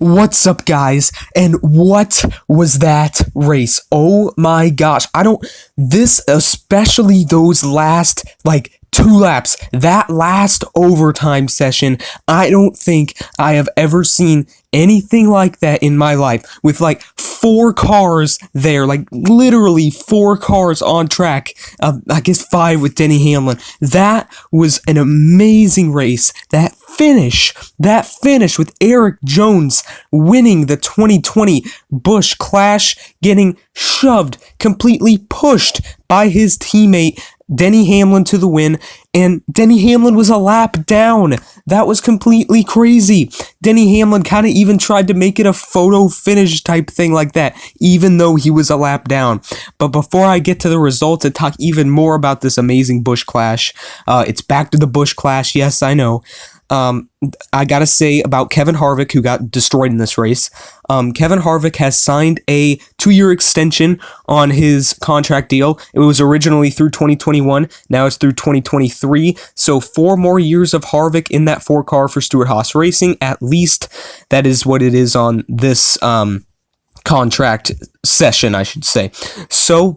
What's up, guys? And what was that race? Oh my gosh. Especially those last, two laps, that last overtime session, I don't think I have ever seen anything like that in my life, with four cars there, literally four cars on track. I guess five with Denny Hamlin. That was an amazing race. That finish with Erik Jones winning the 2020 Busch Clash, getting shoved, completely pushed by his teammate Denny Hamlin to the win, and Denny Hamlin was a lap down. That was completely crazy. Denny Hamlin kind of even tried to make it a photo finish type thing like that, even though he was a lap down. But before I get to the results and talk even more about this amazing Busch Clash, it's back to the Busch Clash, yes, I know. I gotta say about Kevin Harvick, who got destroyed in this race. Kevin Harvick has signed a 2-year extension on his contract deal. It was originally through 2021. Now it's through 2023. So 4 more years of Harvick in that 4 car for Stewart-Haas Racing. At least that is what it is on this contract session, I should say.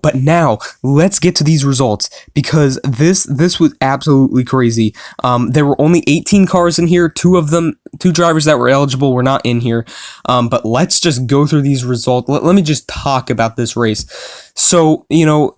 But now let's get to these results, because this was absolutely crazy. There were only 18 cars in here. 2 drivers that were eligible were not in here. But let's just go through these results. Let me just talk about this race. So,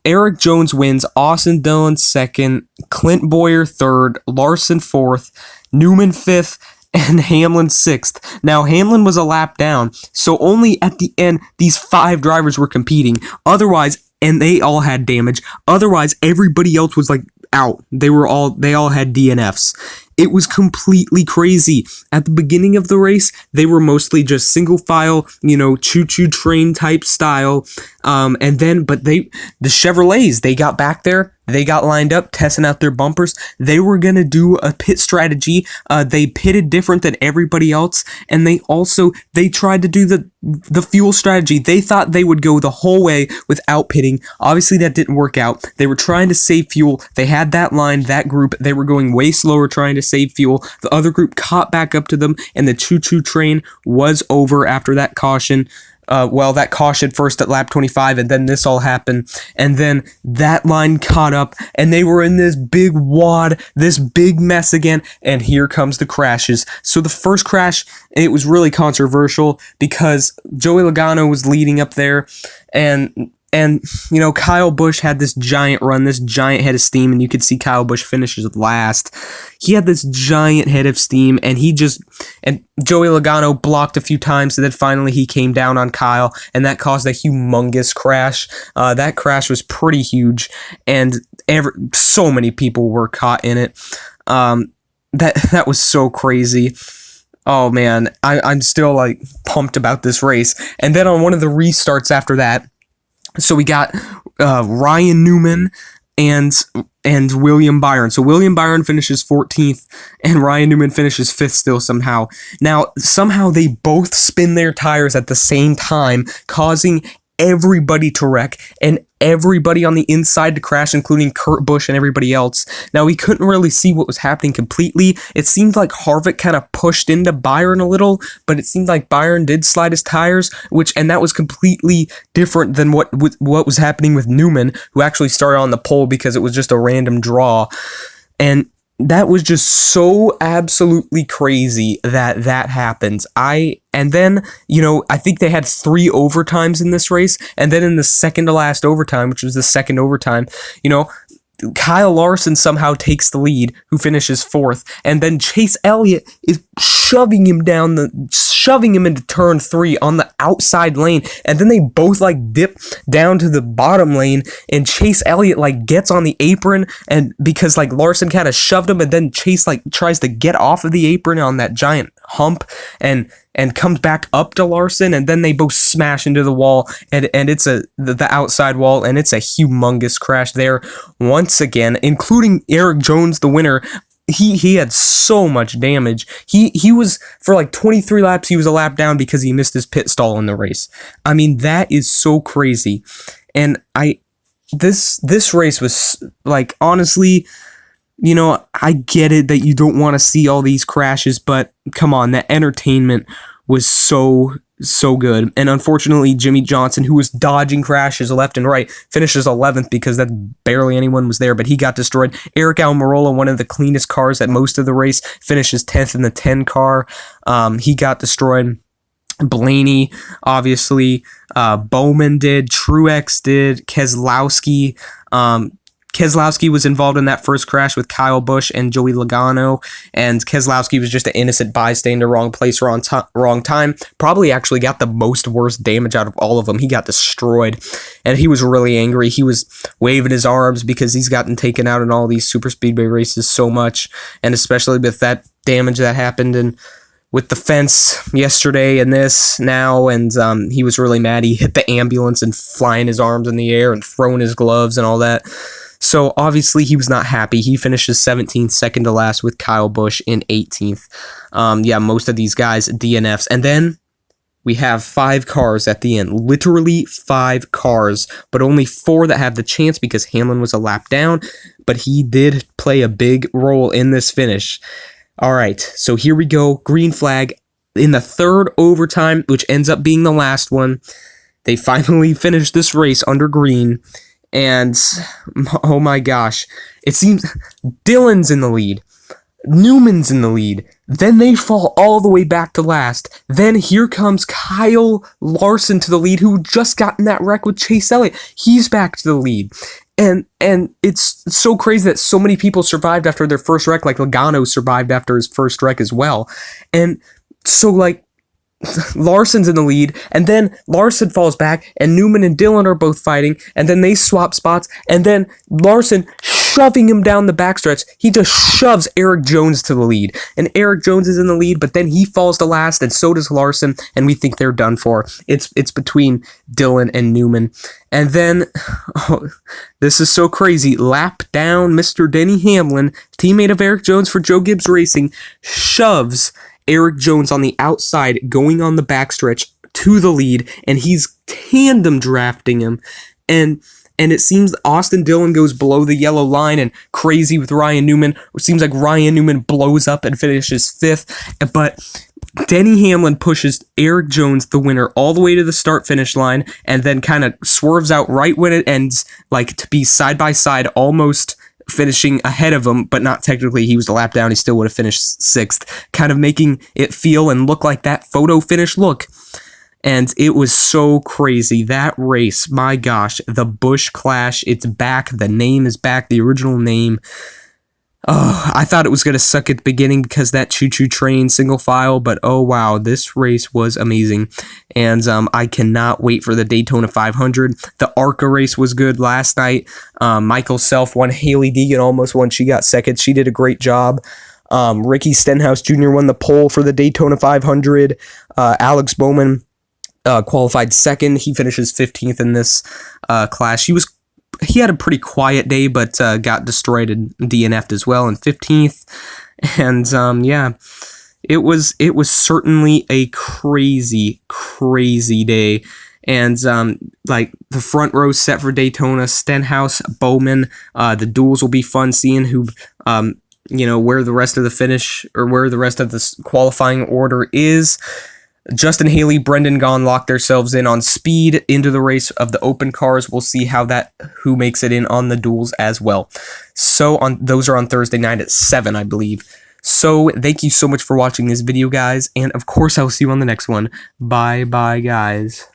Erik Jones wins, Austin Dillon 2nd, Clint Bowyer 3rd, Larson 4th, Newman 5th, and Hamlin 6th. Now, Hamlin was a lap down, so only at the end, these 5 drivers were competing. Otherwise, and they all had damage. Otherwise, everybody else was out. They all had DNFs. It was completely crazy. At the beginning of the race, they were mostly just single file, choo-choo train type style. But the Chevrolets, they got back there. They got lined up, testing out their bumpers. They were going to do a pit strategy. They pitted different than everybody else. And they tried to do the fuel strategy. They thought they would go the whole way without pitting. Obviously, that didn't work out. They were trying to save fuel. They had that line, that group. They were going way slower trying to save fuel. The other group caught back up to them, and the choo-choo train was over after that caution. That caution first at lap 25, and then this all happened, and then that line caught up, and they were in this big wad, this big mess again, and here comes the crashes. So the first crash, it was really controversial, because Joey Logano was leading up there, and Kyle Busch had this giant run, this giant head of steam, and you could see Kyle Busch finishes last. He had this giant head of steam, and Joey Logano blocked a few times, and then finally he came down on Kyle, and that caused a humongous crash. That crash was pretty huge, and so many people were caught in it. That was so crazy. Oh man, I'm still pumped about this race. And then on one of the restarts after that, so we got Ryan Newman and William Byron. So William Byron finishes 14th, and Ryan Newman finishes 5th still somehow. Now, somehow they both spin their tires at the same time, causing everybody to wreck, and everybody on the inside to crash, including Kurt Busch and everybody else. Now, we couldn't really see what was happening completely. It seemed like Harvick kind of pushed into Byron a little, but it seemed like Byron did slide his tires, and that was completely different than what was happening with Newman, who actually started on the pole because it was just a random draw. And that was just so absolutely crazy that happens. And then, I think they had 3 overtimes in this race, and then in the second to last overtime, which was the second overtime, Kyle Larson somehow takes the lead, who finishes 4th, and then Chase Elliott is shoving him into turn 3 on the outside lane, and then they both dip down to the bottom lane, and Chase Elliott gets on the apron, and because Larson kind of shoved him, and then Chase tries to get off of the apron on that giant hump, and comes back up to Larson, and then they both smash into the wall, and it's the outside wall, and it's a humongous crash there once again, including Erik Jones, the winner. He had so much damage. He was, for 23 laps, he was a lap down because he missed his pit stall in the race. I mean, that is so crazy. And this race was, honestly, I get it that you don't want to see all these crashes, but come on, that entertainment was so good. And unfortunately, Jimmy Johnson, who was dodging crashes left and right, finishes 11th because that barely anyone was there, but he got destroyed. Erik Almirola, one of the cleanest cars at most of the race, finishes 10th in the 10 car. He got destroyed. Blaney, obviously, Bowman did, Truex did, Keselowski. Keselowski was involved in that first crash with Kyle Busch and Joey Logano, and Keselowski was just an innocent bystander, wrong place, wrong time. Probably actually got the worst damage out of all of them. He got destroyed, and he was really angry. He was waving his arms because he's gotten taken out in all these super speedway races so much, and especially with that damage that happened and with the fence yesterday and this now, and he was really mad. He hit the ambulance and flying his arms in the air and throwing his gloves and all that. So obviously he was not happy. He finishes 17th, second to last, with Kyle Busch in 18th. Yeah, most of these guys DNFs. And then we have 5 cars at the end. Literally 5 cars, but only 4 that have the chance because Hamlin was a lap down, but he did play a big role in this finish. All right, so here we go. Green flag in the 3rd overtime, which ends up being the last one. They finally finished this race under green, and oh my gosh, it seems Dillon's in the lead, Newman's in the lead, then they fall all the way back to last. Then here comes Kyle Larson to the lead, who just got in that wreck with Chase Elliott. He's back to the lead. And it's so crazy that so many people survived after their first wreck, like Logano survived after his first wreck as well. And so, like, Larson's in the lead, and then Larson falls back, and Newman and Dillon are both fighting, and then they swap spots, and then Larson shoving him down the backstretch. He just shoves Erik Jones to the lead, and Erik Jones is in the lead, but then he falls to last, and so does Larson, and we think they're done for. It's between Dillon and Newman. And then, oh, this is so crazy, lap down Mr. Denny Hamlin, teammate of Erik Jones for Joe Gibbs Racing, shoves Erik Jones on the outside, going on the backstretch to the lead, and he's tandem drafting him, and it seems Austin Dillon goes below the yellow line and crazy with Ryan Newman. It seems like Ryan Newman blows up and finishes 5th, but Denny Hamlin pushes Erik Jones, the winner, all the way to the start-finish line, and then kind of swerves out right when it ends, like to be side-by-side, almost finishing ahead of him, but not technically. He was a lap down. He still would have finished 6th, kind of making it feel and look like that photo finish look. And it was so crazy. That race, my gosh, the Busch Clash, it's back. The name is back, the original name. Oh, I thought it was going to suck at the beginning because that choo-choo train single file, but oh wow, this race was amazing. And I cannot wait for the Daytona 500. The ARCA race was good last night. Michael Self won. Haley Deegan almost won. She got second. She did a great job. Ricky Stenhouse Jr. won the pole for the Daytona 500. Alex Bowman qualified second. He finishes 15th in this class. He had a pretty quiet day, but got destroyed and DNF'd as well in 15th. And yeah, it was certainly a crazy day. And like the front row set for Daytona, Stenhouse, Bowman. The duels will be fun seeing who where the rest of the finish or where the rest of the qualifying order is. Justin Haley, Brendan Gaughan locked themselves in on speed into the race of the open cars. We'll see who makes it in on the duels as well. So those are on Thursday night at 7, I believe. So thank you so much for watching this video, guys. And of course, I will see you on the next one. Bye, guys.